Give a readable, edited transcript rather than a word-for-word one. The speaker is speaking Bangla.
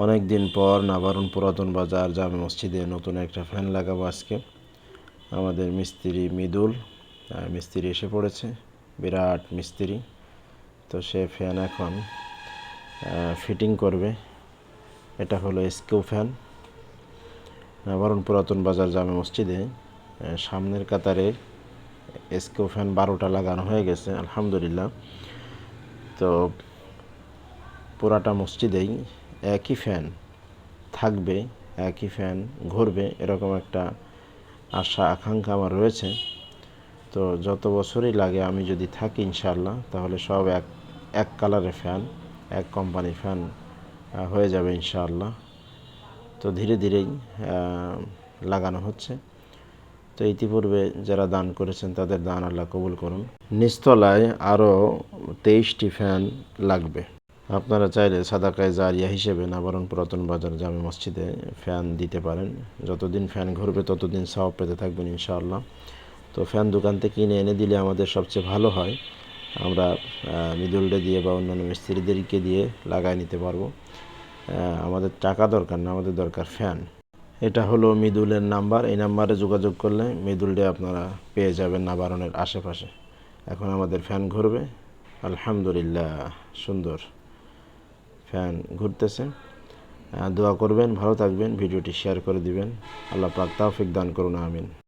অনেক দিন পর নাবারণ পুরাতন বাজার জামে মসজিদে নতুন একটা ফ্যান লাগাবো আজকে। আমাদের মিস্ত্রি মৃদুল মিস্ত্রি এসে পড়েছে, বিরাট মিস্ত্রি। তো সে ফ্যান এখন ফিটিং করবে। এটা হলো এসকিউ ফ্যান। নাবারণ পুরাতন বাজার জামে মসজিদে সামনের কাতারে এসকিউ ফ্যান 12টা লাগানো হয়ে গেছে আলহামদুলিল্লাহ। তো পুরাটা মসজিদেই একই ফ্যান থাকবে, একই ফ্যান ঘুরবে, এরকম একটা আশা আকাঙ্ক্ষা আমার রয়েছে। তো যত বছরই লাগে আমি যদি থাকি ইনশাআল্লাহ, তাহলে সব এক কালারের ফ্যান, এক কোম্পানির ফ্যান হয়ে যাবে ইনশাআল্লাহ। তো ধীরে ধীরেই লাগানো হচ্ছে। তো ইতিপূর্বে যারা দান করেছেন তাদের দান আল্লাহ কবুল করুন। নিচতলায় আরও 23টি ফ্যান লাগবে। আপনারা চাইলে সাদাকায়ে জারিয়া হিসেবে নাবারণ পুরাতন বাজার জামে মসজিদে ফ্যান দিতে পারেন। যতদিন ফ্যান ঘুরবে ততদিন সওয়াব পেতে থাকবেন ইনশাআল্লাহ। তো ফ্যান দোকান থেকে কিনে এনে দিলে আমাদের সবচেয়ে ভালো হয়। আমরা মৃদুলটা দিয়ে বা অন্যান্য মিস্ত্রিদেরকে দিয়ে লাগায় নিতে পারবো। আমাদের টাকা দরকার না, আমাদের দরকার ফ্যান। এটা হলো মৃদুলের নাম্বার। এই নাম্বারে যোগাযোগ করলে মৃদুলটা আপনারা পেয়ে যাবেন নাবারণের আশেপাশে। এখন আমাদের ফ্যান ঘুরবে আলহামদুলিল্লাহ, সুন্দর ফ্যান ঘুরতেছে। দোয়া করবেন, ভালো থাকবেন, ভিডিওটি শেয়ার করে দিবেন। আল্লাহ পাক তৌফিক দান করুন, আমিন।